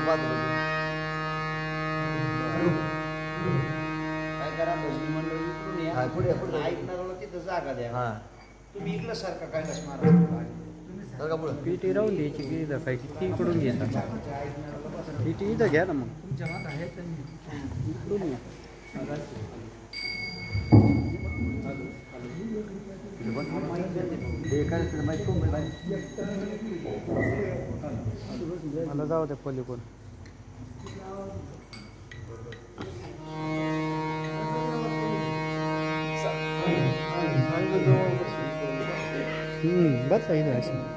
काय करा भजनी मंडळी इकडून या ऐकणाऱ्याला तिथं जागा द्या तुम्ही इकडं सारखा काय कस मारा पीटी राहून द्यायची की इथं काय किती इकडून घ्यायचा पीटी इथं घ्या ना मग इकडून या मला जाऊ द्या पलीकडून बस आहे ना अशी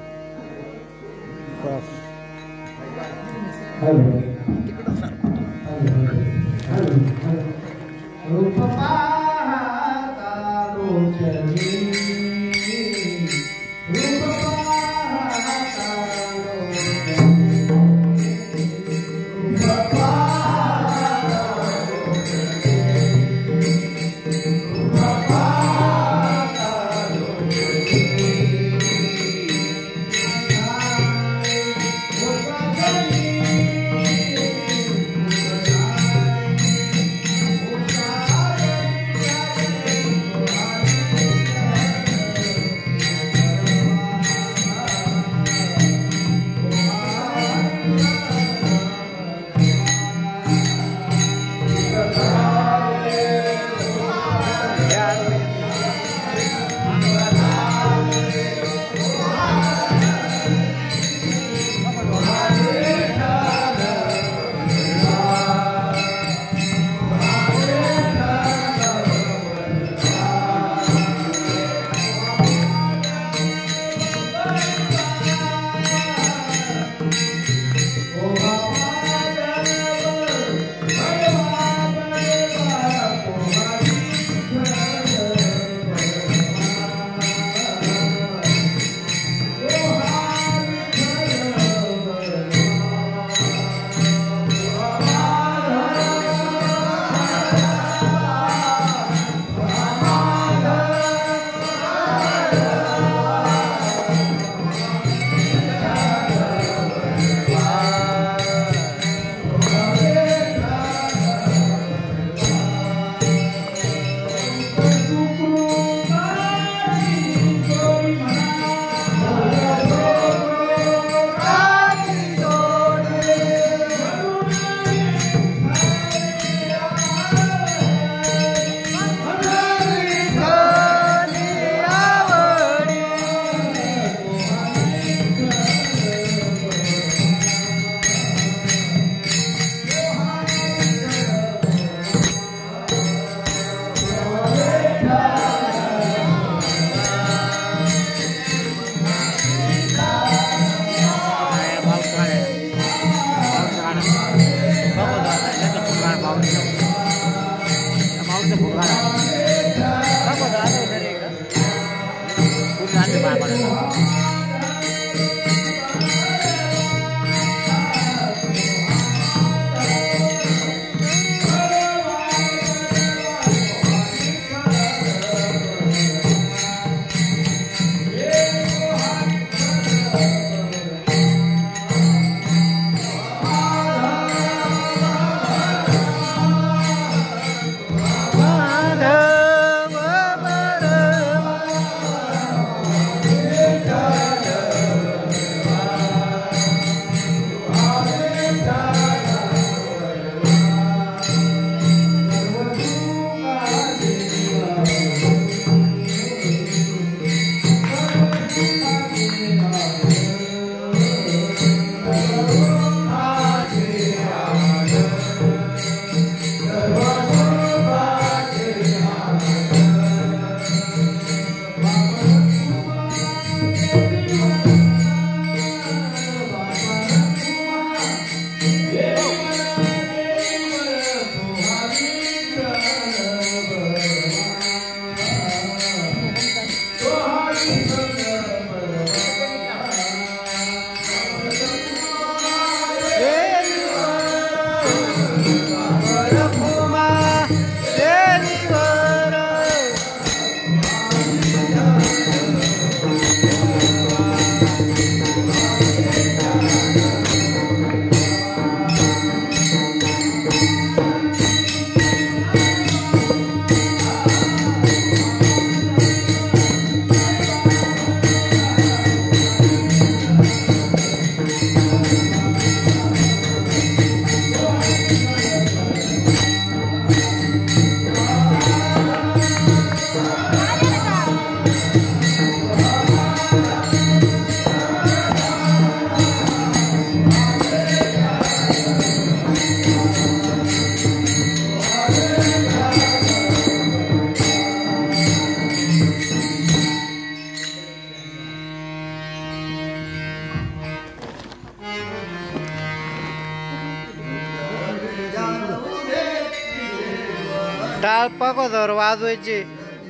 टाळ पाकवाजावर वाजवायचे,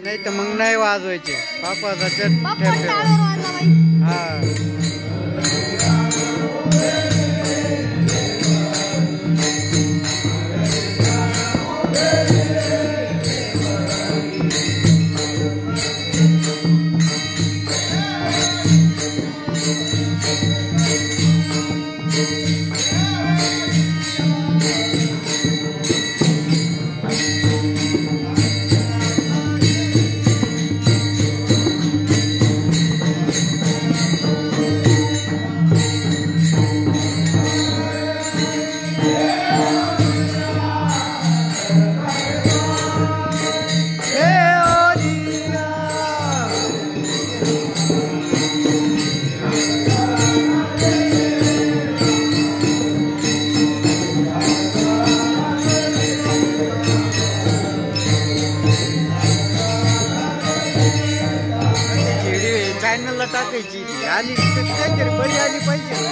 नाही तर मग नाही वाजवायचे. पाकवाजाच्या हा चॅनलला टाकायची. आली काहीतरी बरी आली पाहिजे.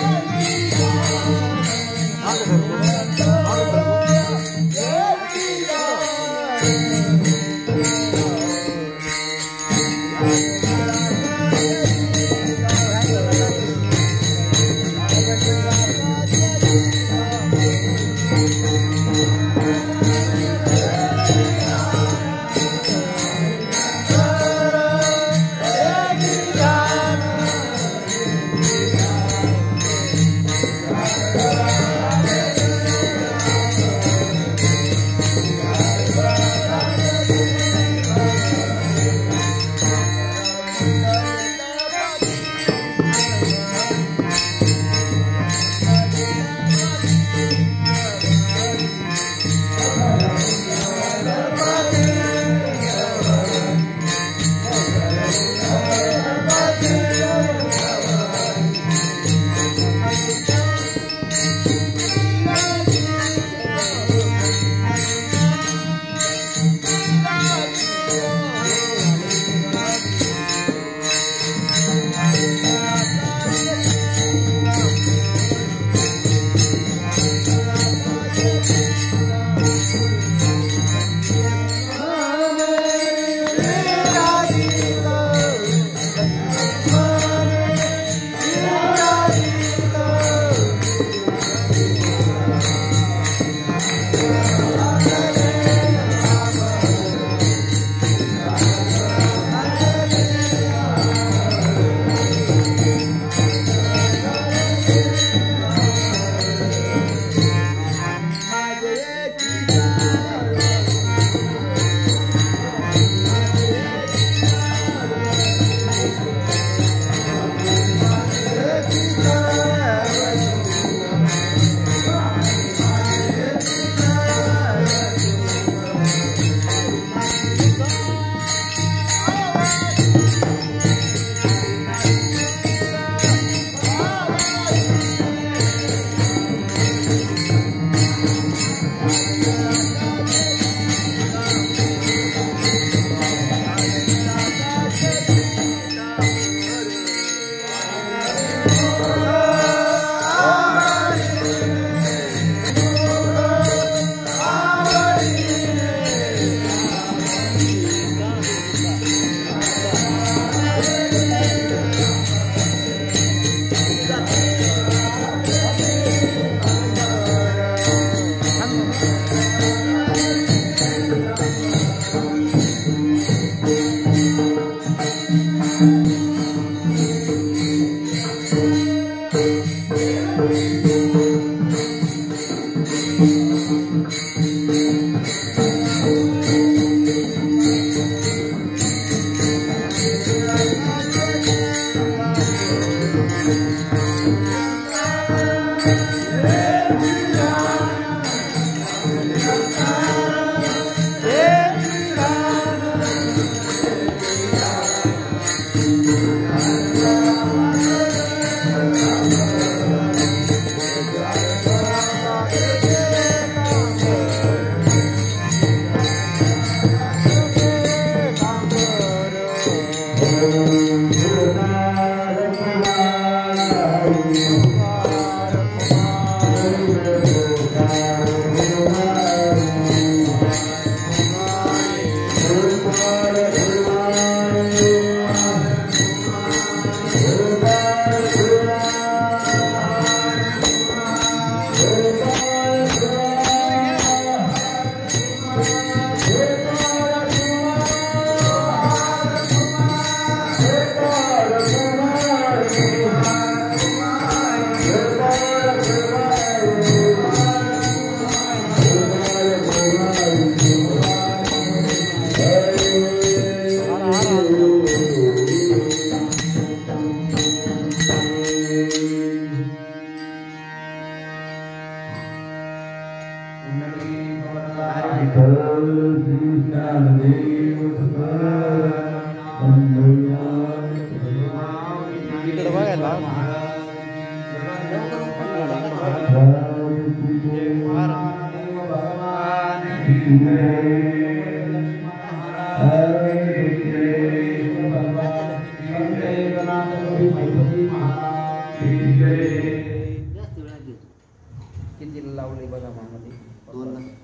किती लावले बघा मामध्ये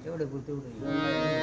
एवढे तेवढे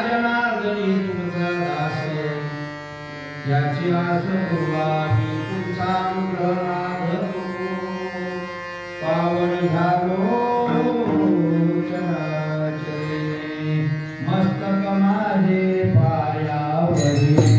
जनार्दनी तुमचा दास याची आस पूर्वामी तुमचा अनुग्रह मागतो पावन झालो चराचरे मस्तक माझे पायावरी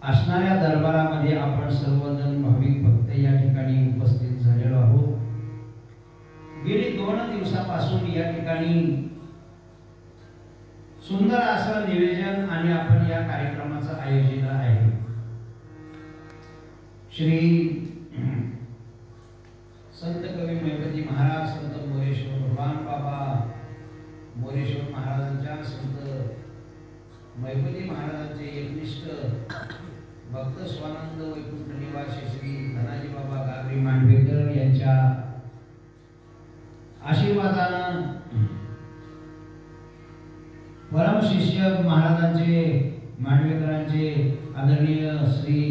असणाऱ्या दरबारामध्ये आपण सर्वजण भाविक भक्त या ठिकाणी उपस्थित झालेलो आहोत. गेली 2 दिवसापासून या ठिकाणी सुंदर असं निवेदन आणि आपण या कार्यक्रमाचं आयोजन आहे. श्री संत कवी मैपती महाराज, संत मोरेश्वर भगवान बाबा मोरेश्वर महाराजांच्या, संत मैपती महाराजांचे एकनिष्ठ भक्त स्वानंद वैकुंठ निवासी श्री धनाजी बाबा गागरी मांडवेकर यांच्या आशीर्वादानं परम शिष्य महाराजांचे मांडवेकरांचे आदरणीय श्री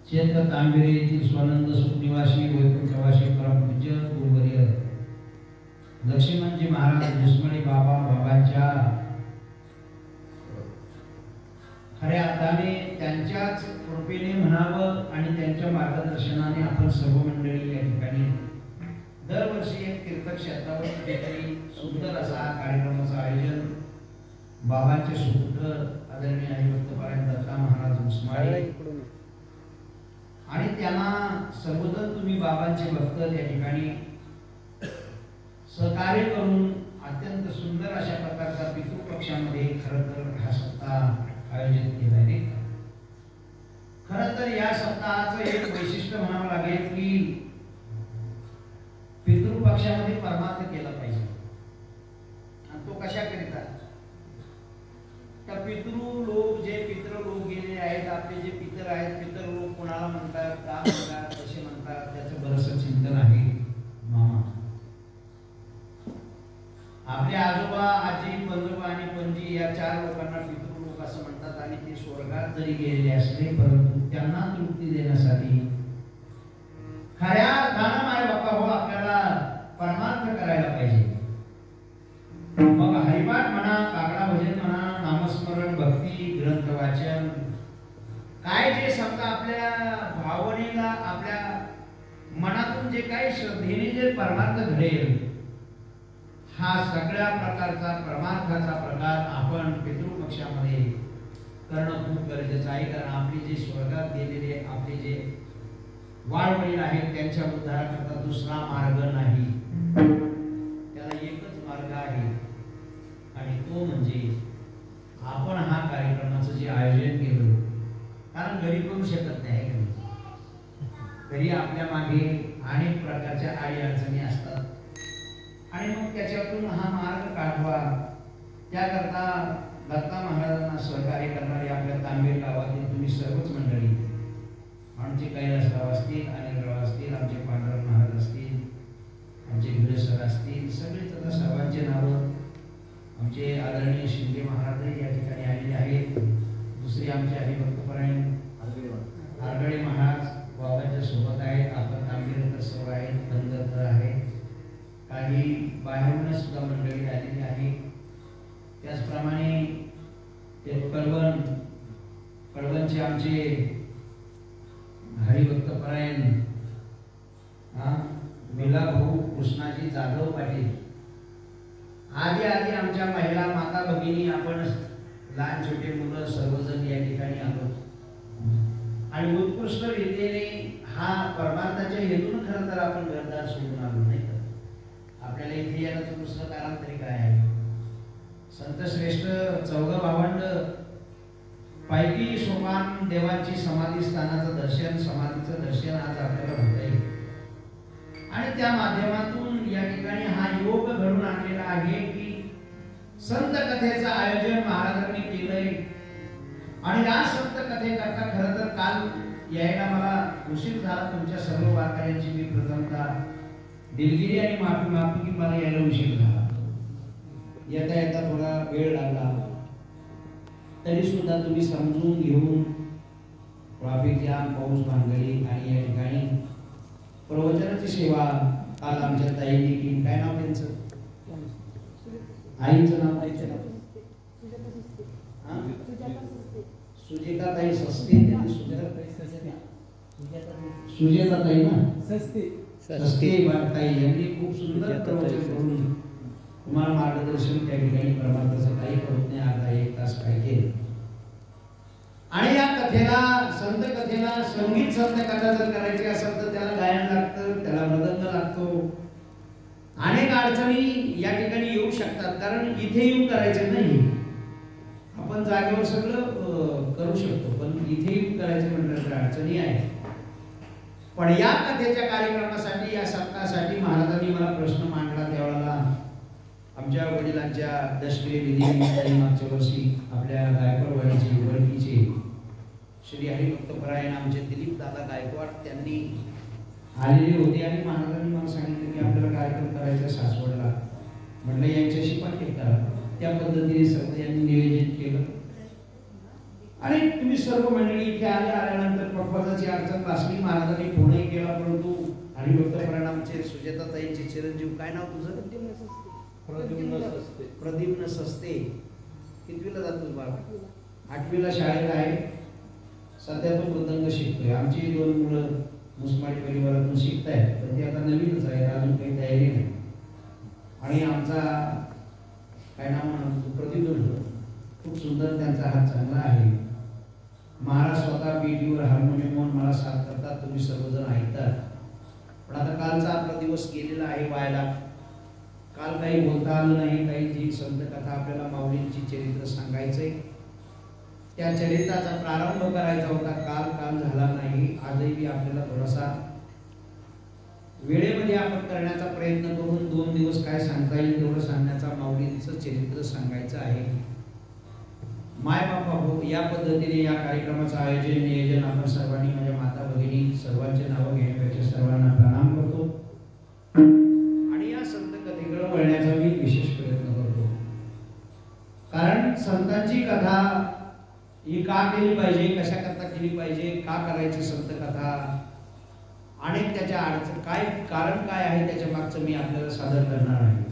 क्षेत्र तांबेरे येथील स्वानंद सुख निवासी वैकुंठवासी परमपूज्य गुरुवर्य लक्ष्मणजी महाराज भुसमळे बाबांच्या खऱ्या अर्थाने त्यांच्याच कृपेने म्हणावं आणि त्यांच्या मार्गदर्शनाने आपण सर्व मंडळी या ठिकाणी दरवर्षी एक तीर्थक्षेत्रावर कुठेतरी सुंदर असा कार्यक्रमाचं आयोजन बाबांचे सुपुत्र आदरणीय हरिभक्तपरायण दत्ता महाराज भुसमाळे आणि त्यांना सर्वजण तुम्ही बाबांचे भक्त त्या ठिकाणी सहकार्य करून अत्यंत सुंदर अशा प्रकारचा पितृपक्षामध्ये खरं तर हा सप्ताह आयोजित केला आहे. खरं तर या सप्ताहाचं एक वैशिष्ट्य म्हणावं लागेल की पितृपक्षामध्ये परमार्थ केला पाहिजे. आणि तो कशाकरिता? तर पितृ लोक जे पितृ लोक गेले आहेत, आपले जे पितर आहेत, पितर लोक कोणाला म्हणतात, का म्हणतात, कसे म्हणतात, त्याचं बरंचसं चिंतन आहे. मामा आपले आजोबा, आजी, पंजोबा आणि पणजी या 4 लोकांना पितृ लोक असं म्हणतात आणि ते स्वर्गात जरी गेलेले असले परंतु त्यांना तृप्ती देण्यासाठी खऱ्या अर्थानं माय बाप्पा हो आपल्याला परमार्थ करायला पाहिजे. मग हरिपाठ म्हणा, काकडा भजन म्हणा, नामस्मरण, भक्ती, ग्रंथ वाचन, काय जे समजा आपल्या भावनेला, आपल्या मनातून जे काही श्रद्धेने जे परमार्थ घडेल, हा सगळ्या प्रकारचा परमार्थाचा प्रकार आपण पितृपक्षामध्ये करणं खूप गरजेचं आहे. कारण आपले जे स्वर्गात गेलेले आपले जे वाळवडील आहेत त्यांच्या उद्धाराकरता दुसरा मार्ग नाही, त्याला एकच मार्ग आहे आणि तो म्हणजे आपण हा कार्यक्रमाचं जे आयोजन केलं. कारण घरी करू शकत नाही, घरी आपल्या मागे अनेक प्रकारच्या अडीअडचणी असतात आणि मग त्याच्यातून हा मार्ग काढवा. त्याकरता दत्ता महाराजांना सहकार्य करणारे आपल्या तांबेर गावातील तुम्ही सर्वच मंडळी, आमचे कैलासराव असतील, अनिलराव असतील, आमचे पांडुरंग महाराज असतील, आमचे भिडेसर असतील, सगळेच आता सर्वांचे नावं, आमचे आदरणीय शिंदे महाराज या ठिकाणी आलेले आहेत. दुसरे आमचे हरिभक्तपरायण आरगडे महाराज बाबांच्या सोबत आहेत. आपण तांबेरकर सर्व आहेत, धनगर आहेत, काही बाहेरूनच सुद्धा मंडळी आलेली आहे. त्याचप्रमाणे ते कळवणचे आमचे हरिभक्तपरायण मिला भाऊ कृष्णाजी जाधव पाटील आदी आमच्या महिला माता भगिनी, आपण लहान छोटे मुलं सर्वजण या ठिकाणी आलो आणि उत्कृष्ट रीतीने हा परमार्थाच्या हेतून खरं तर आपण घरदार सोडून आलो नाही. आपल्याला इथे यायचं दुसरं कारण तरी काय आहे? संत श्रेष्ठ 14 भावंड पैकी सोपान देवाची समाधी स्थानाचं दर्शन, समाधीचं दर्शन आज आपल्याला होत आहे आणि त्या माध्यमातून या ठिकाणी हा योग घडून आणलेला आहे की संत कथेचं आयोजन महाराजांनी केलंय. आणि या संत कथेकरता खरं तर काल यायला मला उशीर झाला. तुमच्या सर्व वारकऱ्यांची मी प्रथमतः दिलगिरी आणि माफी मागतो की मला यायला उशीर झाला, येता येता थोडा वेळ लागला. तरी सुद्धा तुम्ही समजून घेऊन ट्रॅफिक जाम, पाऊस, भानगडी आणि या ठिकाणी प्रवचनाची सेवा काल आमच्या ताईंनी केली. काय नाव त्यांचं? आईचं नाव? सुजेता ताई सस्ते. सुजेता ताई ना सस्ते ताई यांनी खूप सुंदर प्रवचन करून तुम्हाला मार्गदर्शन त्या ठिकाणी परमार्थाचं काही करत नाही. अर्धा 1 तास काय केलं आणि या कथेला, संत कथेला संगीत संत कथा जर करायची असेल तर त्याला गायन लागतं, त्याला मृदंग लागतो. अनेक अडचणी या ठिकाणी येऊ शकतात, कारण इथे येऊन करायचं नाही. आपण जागेवर सगळं करू शकतो, पण इथे येऊन करायचं म्हटलं तर अडचणी आहे. पण या कथेच्या कार्यक्रमासाठी, या सप्ताहासाठी महाराजांनी मला प्रश्न मांडला. त्यावेळेला आमच्या वडिलांच्या दशक्रिय विधी मागच्या वर्षी आपल्या गायकवाडवाडीचे ओळखीचे श्री हरिभक्तपरायण आमचे दिलीप दादा गायकवाड त्यांनी आलेले होते आणि महाराजांनी मला सांगितलं की आपल्याला कार्यक्रम करायचा सासवडला. म्हटलं यांच्याशी कॉन्टॅक्ट करा. त्या पद्धतीने सर्व यांनी नियोजन केलं आणि तुम्ही सर्व मंडळी इथे आल्यानंतर प्रपदाची अडचण भासली. महाराजांनी फोनही केला, परंतु हरिभक्तपरायण आमचे सुजाताताईंचे चिरंजीव, काय नाव तुझं? प्रद्युम्न सस्ते. कितवीला जातो बाबा? 8वीला शाळेत आहे. सध्या तो मृदंग शिकतोय. आमची 2 मुलं मुसमाडी परिवारातून शिकतायत, पण ते आता नवीनच आहे, अजून काही तयारी नाही. आणि आमचा काय नाव म्हणतो प्रद्युम्न, खूप सुंदर त्यांचा हात चांगला आहे. महाराज स्वतः पेटीवर हार्मोनियमवर मला साथ करतात, तुम्ही सर्वजण ऐकतात. पण आता कालचा आपला दिवस गेलेला आहे वायाला. काल काही बोलता आलं नाही. काही जी संत कथा आपल्याला माऊलींची चरित्र सांगायचंय, त्या चरित्राचा प्रारंभ करायचा होता. काल झाला नाही. आजही आपल्याला थोडासा वेळेमध्ये आपण करण्याचा प्रयत्न करून 2 दिवस काय सांगता येईल तेवढं सांगण्याचा, माऊलींचं चरित्र सांगायचं आहे. माय बापा हो, या पद्धतीने या कार्यक्रमाचं आयोजन नियोजन आपण सर्वांनी, माझ्या माता भगिनी सर्वांचे नावं घेण्यापेक्षा सर्वांना प्रणाम करतो आणि या संत कथेकडे वळण्याचा मी विशेष प्रयत्न करतो. कारण संतांची कथा ही का केली पाहिजे, कशा करता केली पाहिजे, का करायची संत कथा, अनेक त्याच्या अडचण काय, कारण काय आहे त्याच्या मागचं मी आपल्याला सादर करणार आहे.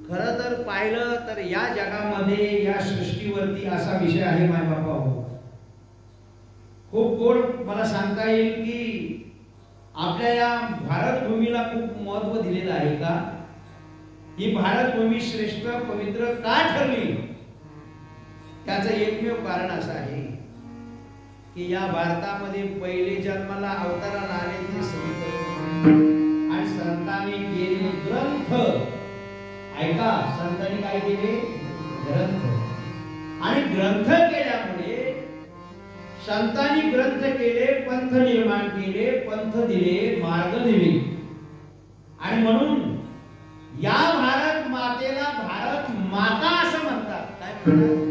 खरं तर पाहिलं तर या जगामध्ये, या सृष्टीवरती असा विषय आहे माय बापा हो, खूप गोड मला सांगता येईल की आपल्या या भारत भूमीला खूप महत्व दिलेलं आहे. का ही भारत भूमी श्रेष्ठ पवित्र का ठरली, त्याचं एकमेव कारण असं आहे की या भारतामध्ये पहिले जन्माला अवताराला आले ते संत आणि संतांनी केलेले ग्रंथ. ऐका, संतांनी काय केले? ग्रंथ. आणि ग्रंथ केल्यामुळे संतांनी ग्रंथ केले, पंथ निर्माण केले, पंथ दिले, मार्ग दिले. आणि म्हणून या भारत मातेला भारत माता असं म्हणतात. काय म्हणतात?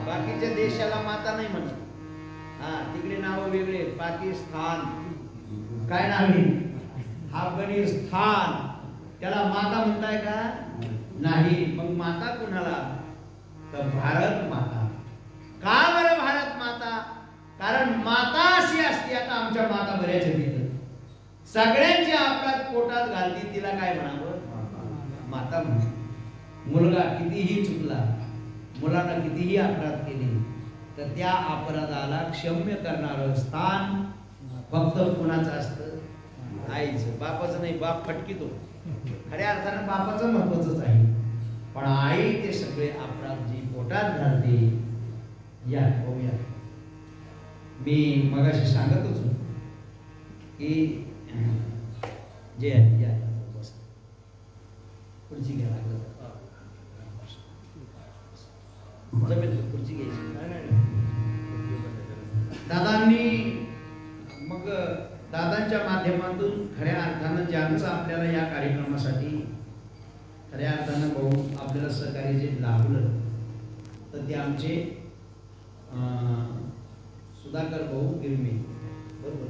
बाकीच्या देशाला माता नाही म्हणत. तिकडे नाव वेगळे. पाकिस्तान काय नाव आहे? अफगाणिस्तान, त्याला माता म्हणताय का? नाही. मग माता कुणाला? तर भारत माता. का बरं भारत माता? कारण माता अशी असते. आता आमच्या माता बऱ्याच आहेत तिथं, सगळ्यांच्या आपल्यात पोटात घालती, तिला काय म्हणावं? माता म्हणा. मुलगा कितीही चुकला, मुलांना कितीही अपराध केले, तर त्या अपराधाला क्षम्य करणारं स्थान फक्त कुणाचं असतं? आईचं. बापाचं नाही. बाप फटकितो. खऱ्या अर्थानं बापाचं महत्वाचंच आहे, पण आई ते सगळे अपराध जी पोटात घालते. या पाहूया. मी मगाशी सांगतच होतो की जे या खुर्ची घ्या लागलं जमेल खुर्ची घ्यायची. दादांनी मग दादांच्या माध्यमातून खऱ्या अर्थानं ज्यांचं आपल्याला या कार्यक्रमासाठी खऱ्या अर्थानं भाऊ आपल्याला सहकार्य जे लाभलं, तर ते आमचे सुधाकर भाऊ गिरमे, बरोबर.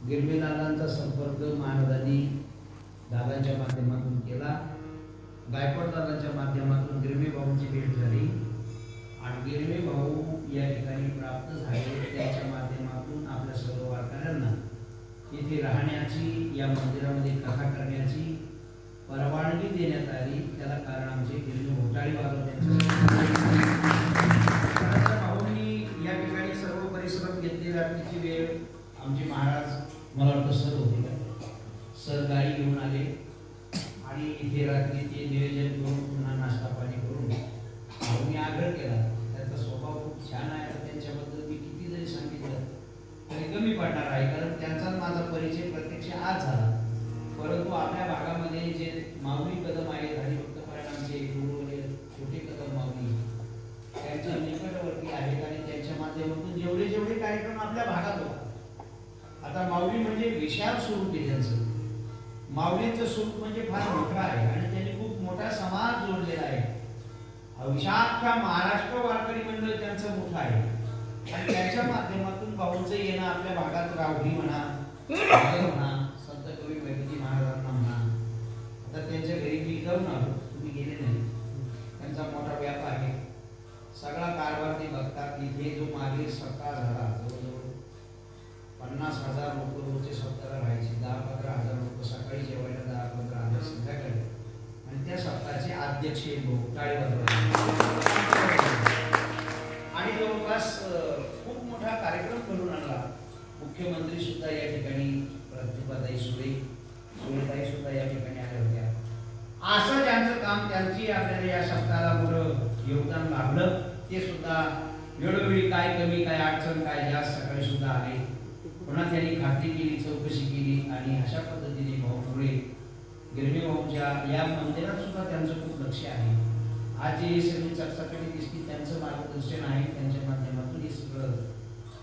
गिरमे दादांचा संपर्क महाराजांनी दादांच्या माध्यमातून केला. गायकवाड दादांच्या माध्यमातून गिरमे भाऊंची भेट झाली आणि गिरमे भाऊ या ठिकाणी प्राप्त झाले. त्याच्या माध्यमातून आपल्या सर्व वारकऱ्यांना इथे राहण्याची, या मंदिरामध्ये कथा करण्याची परवानगी देण्यात आली. त्याला कारण आमचे गिरमे घोटाळे बाबा त्यांच्या भाऊंनी या ठिकाणी सर्व परिश्रम घेतले. रात्रीची वेळ आमचे महाराज, मला वाटतं सर होते का, सर गाडी घेऊन आले आणि इथे रात्रीचे नियोजन करून पुन्हा नाश्ता पाणी करून भाऊंनी आग्रह केला आता माऊली म्हणजे विशाल स्वरूप आहे त्यांचं. माऊलींचं स्वरूप म्हणजे फार मोठं आहे आणि त्यांनी खूप मोठा समाज जोडलेला आहे. अख्ख्या महाराष्ट्र वारकरी मंडळ त्यांचं मोठं आहे आणि त्याच्या माध्यमातून भाऊंचं येणं आपल्या भागात रावडी म्हणा, संत कवी वैद्यजी महाराजांना म्हणा. आता त्यांच्या घरी मी जाऊन आलो, तुम्ही गेले नाही. त्यांचा मोठा व्याप आहे, सगळा कारभार ते बघतात. इथे जो मागील सप्ताह झाला जवळजवळ 50,000 लोक रोजचे सप्ताहाला राहायचे. 10-15,000 लोक सकाळी जेवायला, 10-15,000 संध्याकाळी. आणि त्या सप्ताहाचे अध्यक्ष टाळी वाजवले आणि जवळपास खूप मोठा कार्यक्रम करून आणला. मुख्यमंत्री सुद्धा या ठिकाणी, प्रतिभाताई सुरेताई सुद्धा या ठिकाणी आल्या होत्या. असं ज्यांचं काम, त्यांची आपल्याला या सप्ताहाला मोठं योगदान लाभलं. ते सुद्धा वेळोवेळी काय कमी, काय अडचण, काय जास्त सकाळी सुद्धा आले. पुन्हा त्यांनी खात्री केली, चौकशी केली आणि अशा पद्धतीने भाऊ पुढे गिरणी भाऊंच्या या मंदिरात सुद्धा त्यांचं खूप लक्ष आहे. आज जे सगळी चर्चाकडे दिसते त्यांचं मार्गदर्शन आहे, त्यांच्या माध्यमातून हे सगळं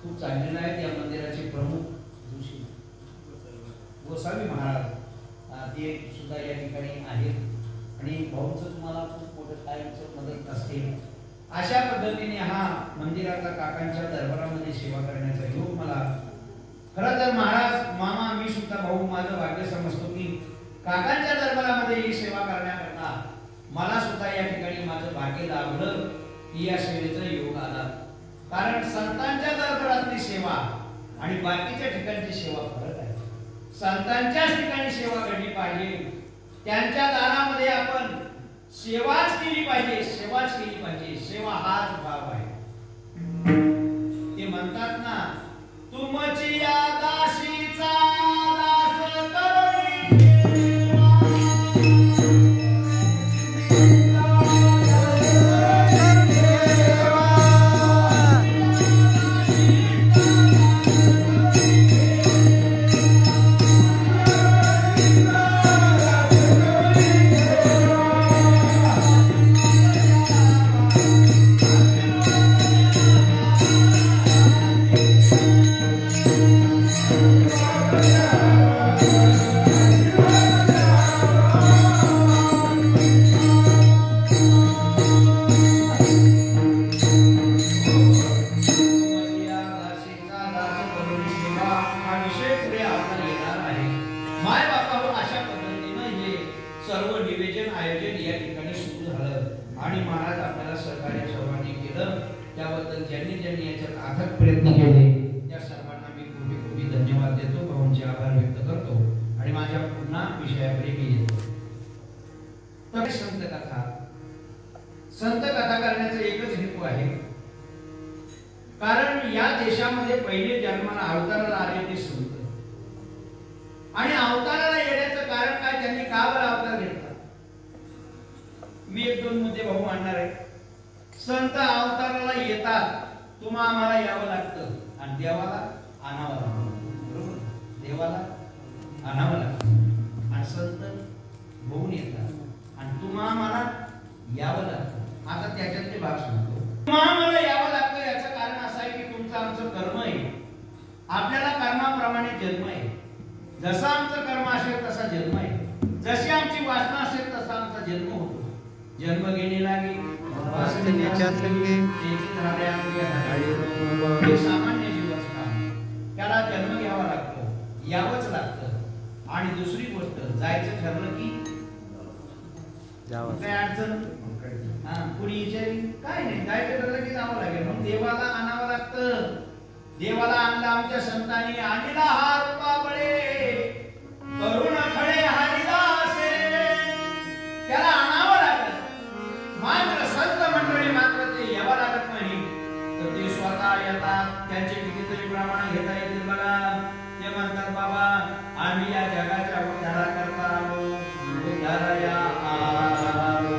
खूप चाललेलं आहे. त्या मंदिराचे प्रमुख जोशी गोसावी महाराज ते सुद्धा या ठिकाणी आहेत आणि भाऊंचं तुम्हाला खूप मोठं कायमचं मदत असते. अशा पद्धतीने हा मंदिराचा काकांच्या दरबारामध्ये सेवा करण्याचा योग मला खरं तर महाराज मामा मी सुद्धा भाऊ माझं भाग्य समजतो की काकांच्या दरबारामध्ये ही सेवा करण्याकरता मला सुद्धा या ठिकाणी माझं भाग्य लाभलं की या सेवेचा योग आला. कारण संतांच्या दरबारातली सेवा आणि बाकीच्या ठिकाणची सेवा फरक आहे. संतांच्याच ठिकाणी सेवा घडली पाहिजे, त्यांच्या दारामध्ये आपण सेवाच केली पाहिजे, सेवाच केली पाहिजे. सेवा हाच भाव आहे. ते म्हणतात ना, तुमची या दासीचा दास करुणी संत कथा करण्याचा एकच हेतू आहे. कारण या देशामध्ये पहिले जन्माला अवताराला आले ते संत आणि अवताराला येण्याचं कारण काय, त्यांनी का बरं अवतार घेतला? मी 1-2 मुद्दे भाऊ मांडणार आहे. संत अवताराला येतात, तुम्हा आम्हाला यावं लागतं आणि देवाला आणावं लागतं. बरोबर, देवाला आणावं लागतं आणि संत होऊन येतात आणि तुम्हा आम्हाला यावं लागतं. आता त्याच्यातले भाग सांगतो. तुम्हा आम्हाला यावं लागतं याचं कारण असं आहे की तुमचं आमचं कर्म आहे. आपल्याला कर्माप्रमाणे जन्म आहे. जसा आमचं कर्म असेल तसा जन्म आहे. जशी आमची वासना असेल तसा आमचा जन्म होतो. जन्म घेणे लागे सामान्य जीवाचं काम, त्याला जन्म घ्यावा लागतो, यावंच लागतं. आणि दुसरी गोष्ट, जायचं ठरलं की काय अडचण पुढे विचारी काय नाही, जायचं ठरलं की जावं लागेल. मग देवाला आणावं लागतं. देवाला आणला आमच्या संतांनी, आणला हा रूपा बळे करुण खडे हरिदासे, त्याला आणावं लागलं. मात्र संत मंडळी मात्र ते यावं लागत नाही, तर ते स्वतः येतात. त्यांचे कितीतरी प्रमाण घेता येतील बघा. ते म्हणतात, बाबा आम्ही या जगाच्या उद्धारा करता आलो, उद्धाराया आलो.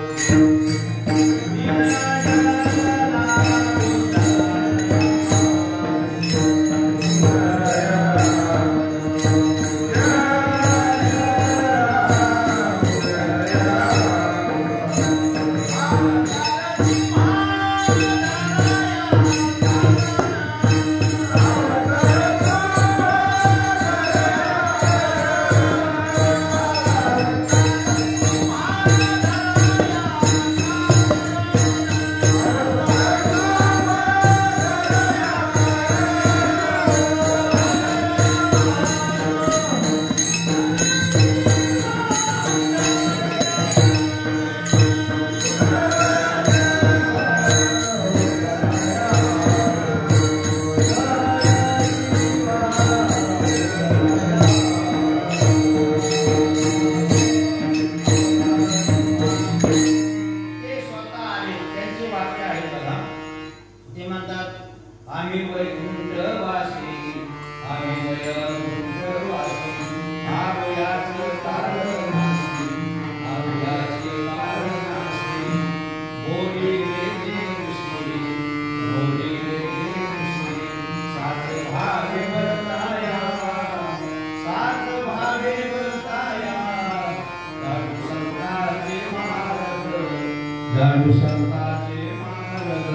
जाणू संताचे मार्ग.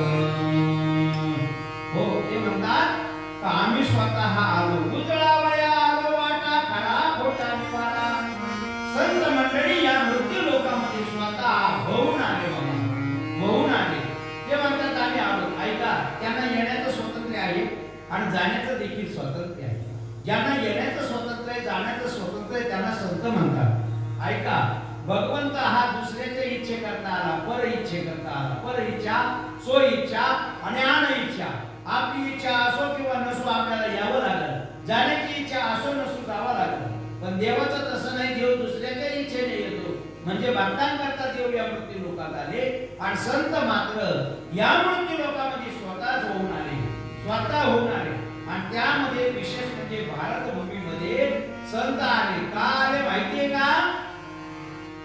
हो ते म्हणतात का आम्ही स्वतः आलो उजळावया आलो वाटा खरा खोटा निवारा. संत मंडळी या मृत्यू लोकांमध्ये स्वतः होऊन आले बाबा, होऊन आले. ते म्हणतात आम्ही आलो. ऐका, त्यांना येण्याचं स्वातंत्र्य आहे आणि जाण्याचं देखील स्वातंत्र्य आहे. ज्यांना येण्याचं स्वातंत्र्य आहे, जाण्याचं स्वातंत्र्य आहे, त्यांना संत म्हणतात. ऐका, भगवंत हा दुसऱ्याच्या इच्छे करता आला, पर इच्छे करता आला. पर इच्छा, सो इच्छा आणि अन इच्छा. आपली इच्छा असो किंवा नसो आपल्याला यावं लागलं. जाण्याची इच्छा असो नसो जावं लागलं. पण देवाचं तसं नाही, देव दुसऱ्याच्या इच्छेने येतो. म्हणजे भक्तांकरता देव या मृत्यू लोकात आले आणि संत मात्र या मृत्यू लोकांमध्ये स्वतःच होऊन आले, स्वतः होऊन आले. आणि त्यामध्ये विशेष म्हणजे भारत भूमीमध्ये संत आले. का आले माहितीये का?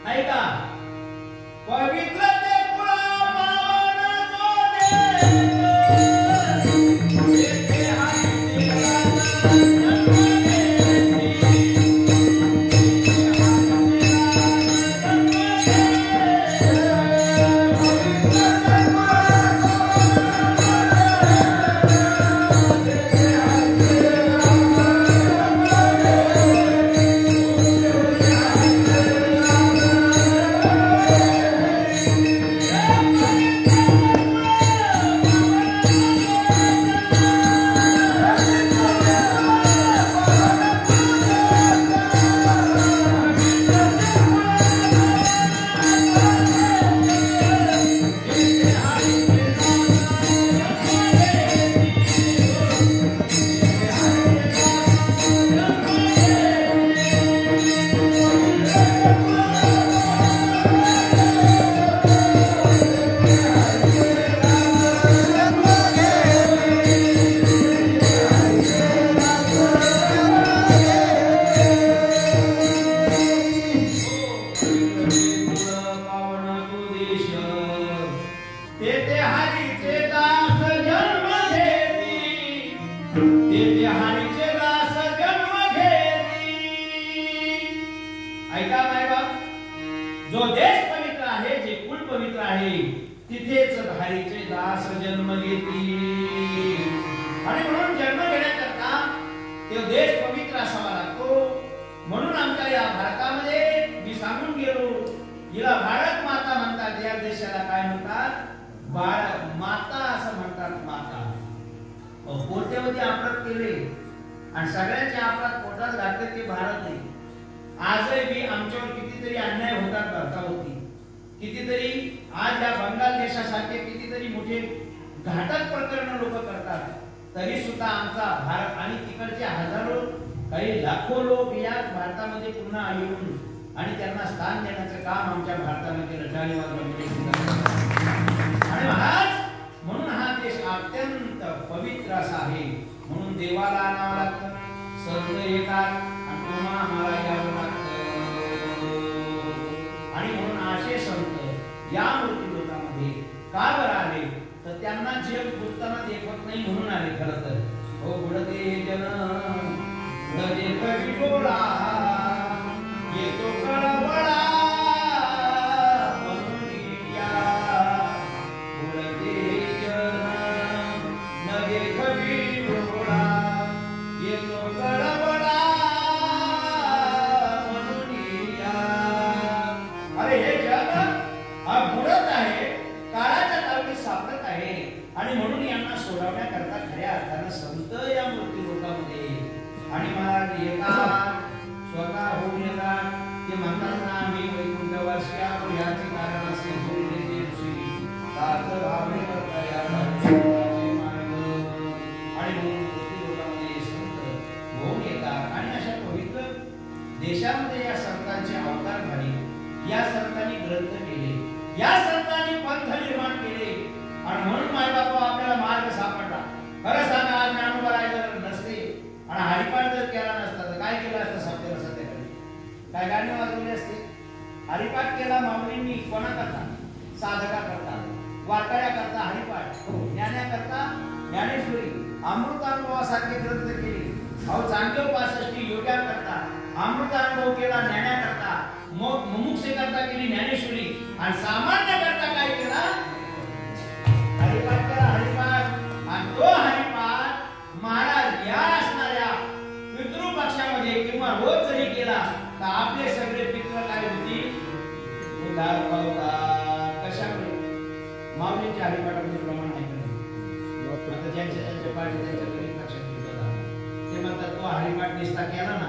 ऐका, पवित्र ते कुळा पावन जो देश. ऐका मायबाप, जो देश पवित्र आहे, जे कुल पवित्र आहे, तिथेच हरीचे दास जन्म घेतील. आणि म्हणून जन्म घेण्याकरता तो देश पवित्र असावा लागतो. म्हणून आमच्या या भारतामध्ये मी सांगून गेलो, हिला भारत माता म्हणतात. या देशाला काय म्हणतात? भारत माता असं म्हणतात. माता कोट्यवधी अपराध केले आणि सगळ्यांचे अपराध पोटात घातले ते भारत आहे. आजही आमच्यावर कितीतरी अन्याय होतात भारतावरती. कितीतरी आज या बंगाल देशासारखे कितीतरी मोठे घातक प्रकरण लोक करतात. तरी सुद्धा आमचा भारत आणि तिकडचे हजारो काही लाखो लोक या भारतामध्ये पुन्हा येऊन आणि त्यांना स्थान देण्याचं काम आमच्या भारतामध्ये आणि महाराज म्हणून हा देश अत्यंत पवित्र असा आहे. म्हणून देवाला आणावं लागतं, संत येतात आणि पुन्हा आम्हाला यावं लागतं. आणि म्हणून असे संत या मृत्यू लोकांमध्ये का बरं आले? तर त्यांना जग बोलताना देखवत नाही म्हणून आले. खरं तर हो बुडते जन बुडते कवी डोळा येतो कळवळा आणि म्हणून यांना सोडवण्याकरता खऱ्या अर्थानं संत या मृत्यू लोकांमध्ये आणि महाराज येतात, स्वतः होऊन येतात. ते म्हणतात ना, आम्ही वैकुंठवासी आहोत, याचे कारण असे आणि म्हणून मृत्यू लोकांमध्ये संत होऊन येतात. आणि अशा पवित्र देशामध्ये या संतांचे अवतार झाले, या संतांनी ग्रंथ केले, या संतांनी पंथ निर्माण केले. आणि म्हणून माय बापा आपल्याला मार्ग सापडला. खरं सांगा, आज ज्ञानोबा जर नसते आणि हरिपाठ जर केला नसता तर काय केलं असतं? सत्याला सत्याकडे काय गाणी वाजवली असते? हरिपाठ केला माऊलींनी. कोणा करता? साधका करता, वारकऱ्या करता हरिपाठ, ज्ञान्या करता ज्ञानेश्वरी, अमृतानुभवासारखे ग्रंथ केले. अहो चांगदेव 65 योग्या करता अमृतानुभव केला, ज्ञान्या करता मुमुक्षे करता केली ज्ञानेश्वरी. आणि सामान्य करता काय केला? किंवा रोज जरी केला तर आपले सगळे पित्र काय होतील, उद्धार पावतात. कशामुळे? माऊलींच्या हरिपाठामध्ये प्रमाण आहे का नाही? आता ज्यांच्या पाठी त्यांच्या घरी लक्षात ठेवला ते म्हणतात तो हरिपाठ निष्ठा केला ना,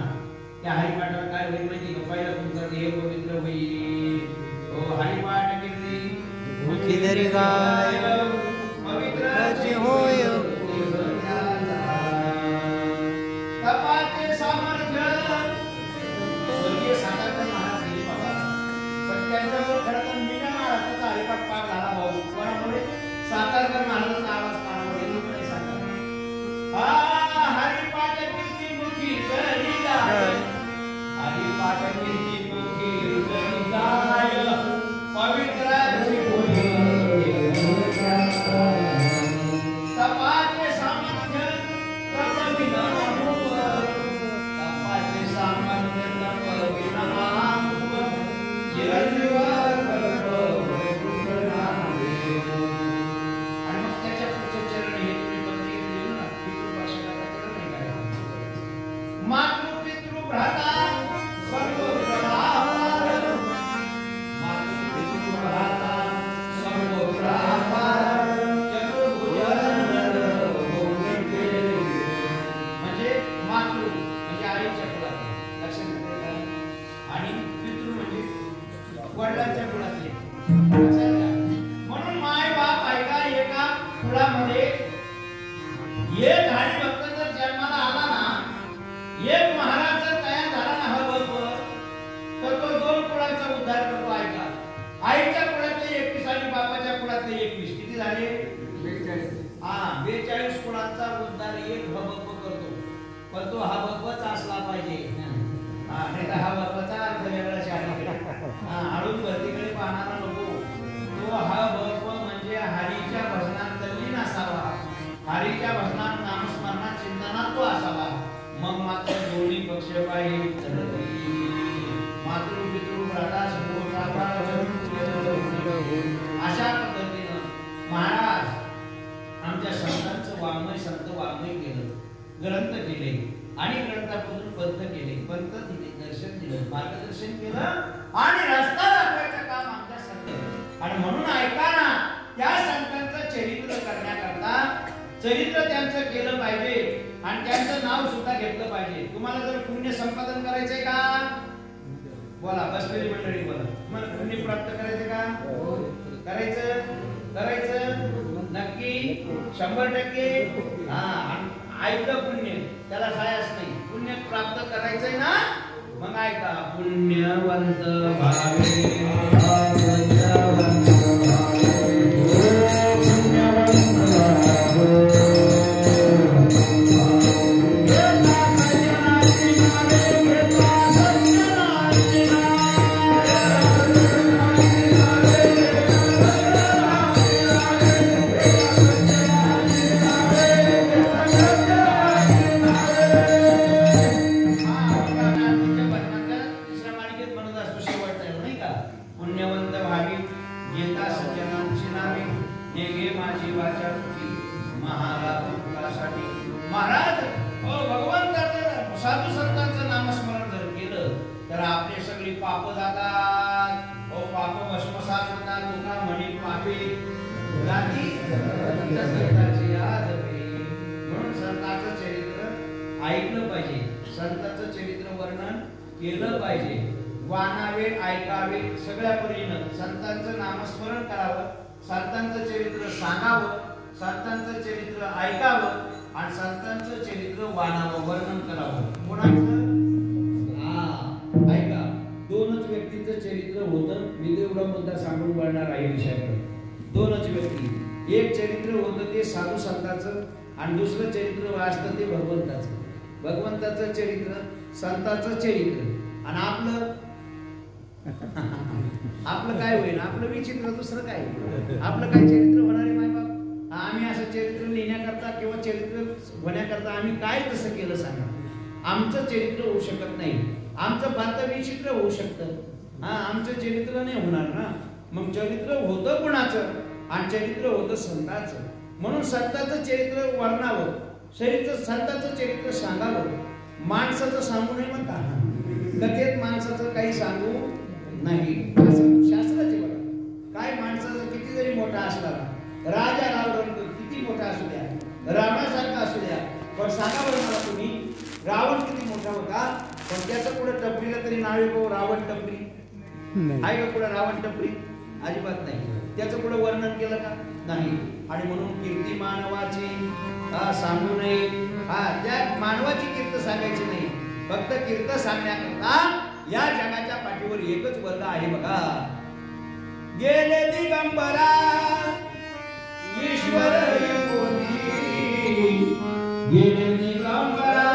त्या हरिपाठाला काय होईल माहिती का? पहिला तुमचा देह पवित्र होईल. हरिपाठ कीर्ती मुखी धरी गाय पवित्राची होय. तपाचे सामर्थ्य स्वर्गीय सातारकर महाराज गेले बाबा, पण त्यांच्यावर खरं तर मीना महाराजांचा हरिपाठ पाठ झाला भाऊ. कोणामुळे? सातारकर महाराजांचा आवाज कानावर येतो म्हणे सातारकर. हरिपाठ कीर्ती मुखी धरी गाय, हरिपाठ कीर्ती मुखी धरी गाय पवित्राची होय. तपाचे सामर्थ्य तपविना मानव, तपाचे सामर्थ्य तपविना मानव, चिरंजीवार आणि मग त्याच्या पुढचं चरण हे तुम्ही पत्रिकेत लिहिलं ना, पितृभाषणाचा चरण नाही काय? मातृ पितृ भ्राता सर्व ग्रहापार, मातृ पितृ भ्राता सर्व ग्रहापार, म्हणजे मातृ म्हणजे आईच्या कुळातले, लक्षात ठेवा. आणि पितृ म्हणजे वडिलांच्या कुळातले. म्हणून माय बाप ऐका एका कुळामध्ये एक हरिभक्त जर जन्माला आला ना, एक महाराज जर तयार झाला ना हळूहळू, तर तो दोन कुळांचा उद्धार करतो. ऐका, आईच्या कुळातले 21 आणि बापाच्या कुळातले 21 किती झाले? 42 कुळांचा उद्धार एक हबप करतो. पण तो हबपच असला पाहिजे. नाही तर हबपचा अर्थ वेगळाच आहे. हळून भरतीकडे पाहणारा नको. तो हबप म्हणजे हरीच्या भजनात तल्लीन असावा, हरीच्या भजनात नामस्मरणात चिंतनात तो असावा. मग मात्र दोन्ही पक्ष पाहिजे. मातृ पितृ भ्राता अशा पद्धतीनं महाराज आमच्या संतांचं वाङ्मय, संत वाङ्मय केलं, ग्रंथ केले आणि ग्रंथापासून पंथ केले, पंथ दिले, दर्शन दिलं, मार्गदर्शन केलं आणि रस्ता दाखवायचं काम आमच्या संत. आणि म्हणून ऐका ना, त्या संतांचं चरित्र करण्याकरता चरित्र त्यांचं केलं पाहिजे आणि त्यांचं नाव सुद्धा घेतलं पाहिजे. तुम्हाला जर पुण्य संपादन करायचंय का? बोला, बसलेली मंडळी बोला. तुम्हाला पुण्य प्राप्त करायचं का? करायचं नक्की 100%. ऐकलं पुण्य, त्याला सायास नाही. पुण्य प्राप्त करायचंय ना, मग ऐका. पुण्यवंत महाराज भगवंताचं साधू संतांचं नामस्मरण जर केलं तर आपले सगळी पाप जातात. पाप भस्मसात होतात. तुका म्हणे पापे जाती संतांची याद रे. म्हणून संतांचं चरित्र ऐकलं पाहिजे, संतांचं चरित्र वर्णन केलं पाहिजे, वानावे, ऐकावे, सगळ्या परीनं संतांचं नामस्मरण करावं, संतांचं चरित्र सांगावं, संतांचं चरित्र ऐकावं आणि संतांचं चरित्र वानावं, वर्णन करावं. कोणाचं? ऐका, दोनच व्यक्तींचं चरित्र होतं. मी एवढा मुद्दा सांगून वळणार आहे विषयाकडे. दोनच व्यक्ती, एक चरित्र होतं ते साधू संतांचं आणि दुसरं चरित्र असतं ते भगवंताचं. भगवंताचं चरित्र, संतांचं चरित्र आणि आपलं काय होईल? आपलं विचित्र दुसरं काय? आपलं काय चरित्र होणार आहे माय बाप? आम्ही असं चरित्र लिहिण्याकरता किंवा चरित्र होण्याकरता आम्ही काय तसं केलं सांगा? आमचं चरित्र होऊ शकत नाही. आमचं पात्र विचित्र होऊ शकतं. आमचं चरित्र नाही होणार ना. मग चरित्र होतं कुणाचं? आणि चरित्र होतं संतांचं. म्हणून संतांचं चरित्र वर्णावं, संतांचं चरित्र सांगावं. माणसाचं सांगू नये म्हणता, कथेत माणसाचं काही सांगू नाही शास्त्राचे बघा. काय माणसाचं किती जरी मोठा असला, राजा रावण किती मोठा असू द्या, रावणासारखा असू द्या, पण सांगा बरं मला तुम्ही, रावण किती मोठा होता, पण त्याचं पुढे टपरीला तरी नाव आहे रावण टपरी आहे का? पुढे रावण टपरी अजिबात नाही. त्याचं पुढे वर्णन केलं का? नाही. आणि म्हणून कीर्ती मानवाची सांगू नये. त्या मानवाची कीर्त सांगायची नाही, फक्त कीर्त सांगण्याकरता या जगाच्या पाठीवर एकच वर्ग आहे बघा. गेले दिगंबरा ईश्वर गेले दिगंबरा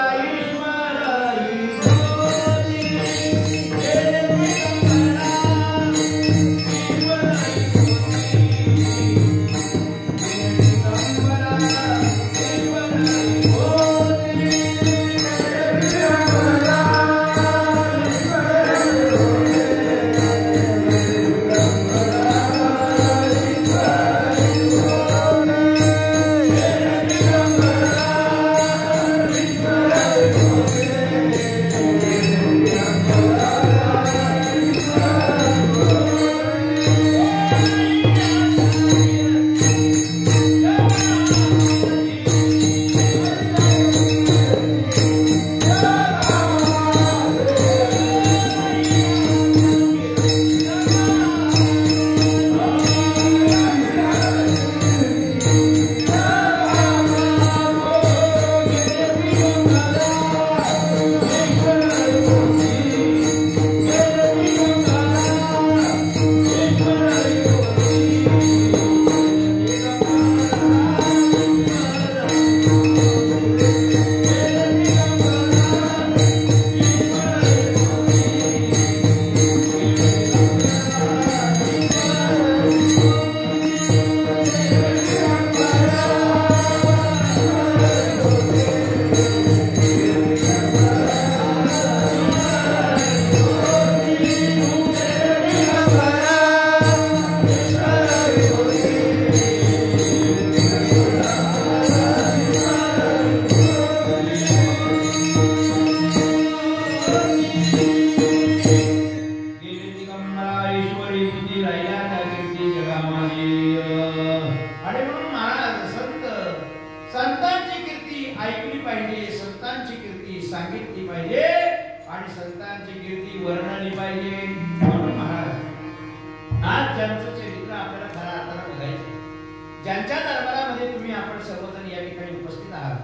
ज्यांच्या दरबारामध्ये तुम्ही आपण सर्वजण या ठिकाणी उपस्थित आहात,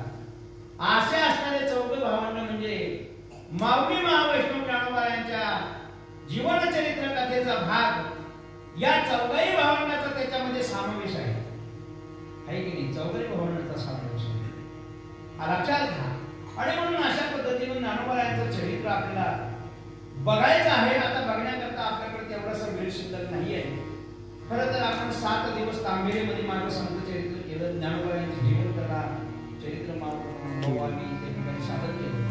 असे असणारे चौघ भावंड म्हणजे माऊली महावैष्णव ज्ञानोबा यांच्या जीवनचरित्र कथेचा भाग या चौघही भावंडाचा त्याच्यामध्ये समावेश आहे की नाही? चौघही भावंडाचा समावेश आहे, लक्षात घ्या. आणि म्हणून अशा पद्धतीने ज्ञानोबा यांचं चरित्र आपल्याला बघायचं आहे. आता बघण्याकरता आपल्याकडे तेवढासा वेळ शिल्लक नाही आहे. खरं तर आपण 7 दिवस तांबेरीमध्ये माझं संत चरित्र केलं, ज्ञानोबा यांची जीवनकथा चरित्र आम्ही त्या ठिकाणी सादर केलं.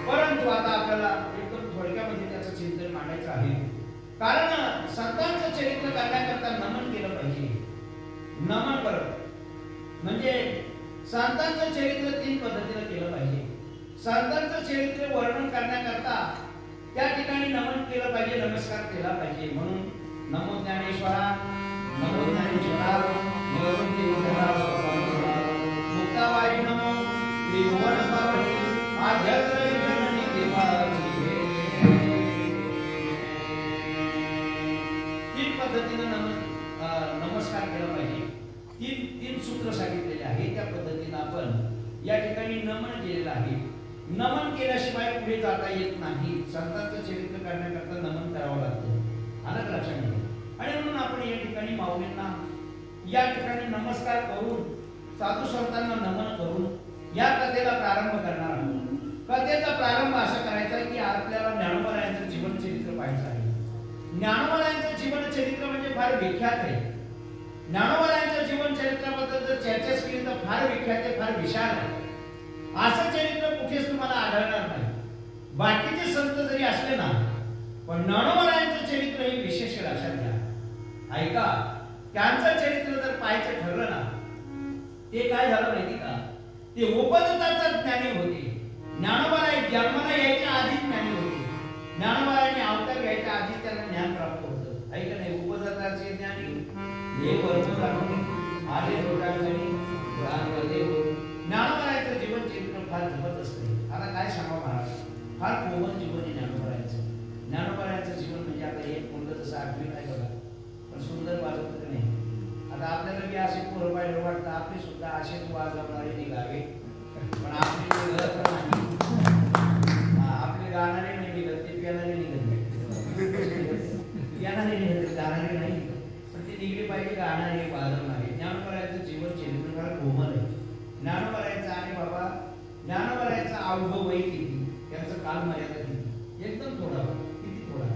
परंतु आता आपल्याला एकदम थोडक्यामध्ये त्याचं चिंतन मांडायचं आहे. कारण संतांचं चरित्र करण्याकरता नमन केलं पाहिजे. नमन करत म्हणजे संतांचं चरित्र 3 पद्धतीने केलं पाहिजे. संतांचं चरित्र वर्णन करण्याकरता त्या ठिकाणी नमन केलं पाहिजे, नमस्कार केला पाहिजे. म्हणून नमो ज्ञानेश्वरा, नमो ज्ञानेश्वरा, मुक्ताबाई नमो, त्रिभुवन पावनी, आध्यात्म जननी देवाची. 3 पद्धतीने नमस्कार केला पाहिजे. 3 सूत्र सांगितलेले आहे. त्या पद्धतीने आपण या ठिकाणी नमन केलेलं आहे. नमन केल्याशिवाय पुढे जाता येत नाही. संतांचं चरित्र करण्याकरता नमन करावं लागतं, आलं लक्षात घ्या. आणि म्हणून आपण या ठिकाणी माऊलींना या ठिकाणी नमस्कार करून, साधू संतांना नमन करून या कथेला प्रारंभ करणार आहोत. कथेचा प्रारंभ असा करायचा की आपल्याला ज्ञानोबा यांचं जीवनचरित्र पाहायचं आहे. ज्ञानोबा यांचं जीवनचरित्र म्हणजे फार विख्यात आहे. ज्ञानोबा यांच्या जीवनचरित्राबद्दल जर चर्चा केली तर फार विख्यात आहे, फार विशाल आहे. असं चरित्र कुठेच तुम्हाला आढळणार नाही. बाकीचे संत जरी असले ना, पण ज्ञानोबा यांचं चरित्र हे विशेष लक्षात घ्या. ऐका, त्यांचं चरित्र जर पाहायचं ठरलं ना, ते काय झालं माहिती का? ते उपदत्ताचा ज्ञानी होते. ज्ञानोबाला जन्माला यायच्या आधीच ज्ञानी होते. ज्ञानोबाने अवतार घ्यायच्या आधीच त्यांना ज्ञान प्राप्त होतं. ऐका नाही, उपजाताचे ज्ञानी हे परम आले लोटांगणी ज्ञानोबाचं जीवन चरित्र फार जबरदस्त आहे. आता काय सांगावं महाराज, फार कोमल जीवन आहे ज्ञानोबाचं. ज्ञानोबाचं जीवन म्हणजे आता एक मुलगा जसं आठवी नाही बघा, पण सुंदर वाजवत नाही. आता आपल्याला बी असे पोरं पाहिजे वाटतं, आपली सुद्धा असेच वाजवणारे निघावे, पण आपली गरज नाही. आपले गाणारे नाही निघत, ते पियानारे निघत पियानारे निघत, गाणारे नाही, पण ते निघले पाहिजे गाणारे वाजवणारे. ज्ञानोबाचं जीवन चरित्र फार कोमल आहे. ज्ञानोबाचं आणि बाबा ज्ञानोबाचं अवघ वय किती, त्यांचं काल मर्यादा किती, एकदम थोडा, किती थोडा,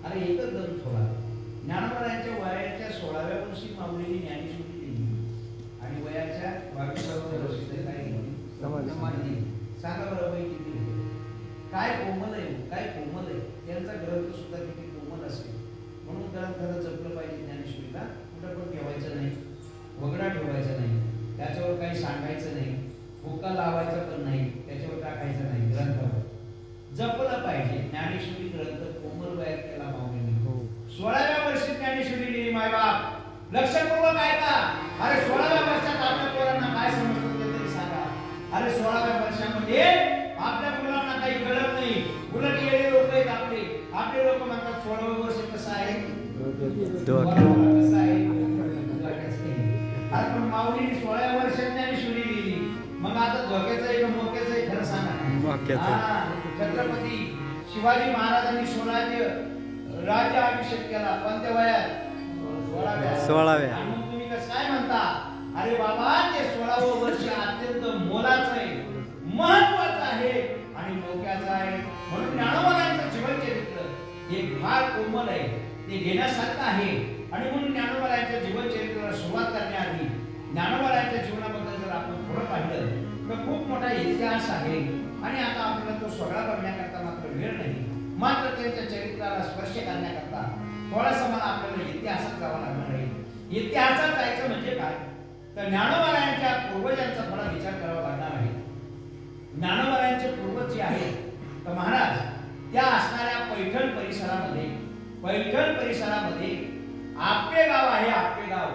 अरे एकच दम थोडा. ज्ञानोबाच्या वयाच्या 16व्या वर्षी माऊलीने ज्ञानेश्वरी दिली आणि वयाच्या 22व्या वर्षी काय केली सांगा बरं, वय किती. काय कोमल आहे, काय कोमल आहे. त्यांचा ग्रंथ सुद्धा किती कोमल असेल. म्हणून ग्रंथाला जपलं पाहिजे. ज्ञानेश्वरीला कुठं पण ठेवायचं नाही, वगडा ठेवायचा नाही, त्याच्यावर काही सांगायचं नाही, बुक्का लावायचा पण नाही, त्याच्यावर टाकायचं नाही. ग्रंथावर जपलं पाहिजे. ज्ञानेश्वरी ग्रंथ कोमल वयात केला माऊलीने. 16व्या वर्षी ज्ञानेश्वरी लिहिली. मायबाप लक्षपूर्वक ऐका. अरे 16व्या वर्षात आपल्या पोरांना काय समजतं ते तरी सांगा. अरे 16व्या वर्षामध्ये आपल्या मुलांना काही कळत नाही. उलट गेले लोक आहेत आपले. आपले लोक म्हणतात 16वं वर्ष कसं आहे, कसं आहे. अरे पण माऊलीने 16व्या वर्षात ज्ञानेश्वरी लिहिली. मग आता धोक्याचं आहे का मोक्याचं आहे, खरं सांगा. छत्रपती शिवाजी महाराजांनी स्वराज्य राज्याभिषेक केला पण त्या वयात 16व्या. मग तुम्ही कसं काय म्हणता. अरे बाबा ते 16वं वर्ष अत्यंत मोलाचं आहे, महत्वाचं आहे आणि मोक्याचं आहे. म्हणून ज्ञानोबाचं जीवन चरित्र हे फार कोमल आहे, ते घेण्यासारखं आहे. आणि म्हणून ज्ञानोबाच्या जीवन चरित्राला सुरुवात करण्याआधी ज्ञानोबाच्या जीवनाबद्दल जर आपण थोडं पाहिलं तर खूप मोठा इतिहास आहे. आणि आता आपल्याला तो सगळा बघण्याकरता मात्र वेळ नाही. मात्र त्यांच्या चरित्राला स्पर्श करण्याकरता थोडासा मला आपल्याला इतिहासात जावं लागणार आहे. इतिहासात जायचं म्हणजे काय तर ज्ञानोबाच्या पूर्वजांचा थोडा विचार करावा लागणार आहे. ज्ञानोबाचे पूर्वज जे आहेत तर महाराज त्या असणाऱ्या पैठण परिसरामध्ये आपले गाव आहे. आपले गाव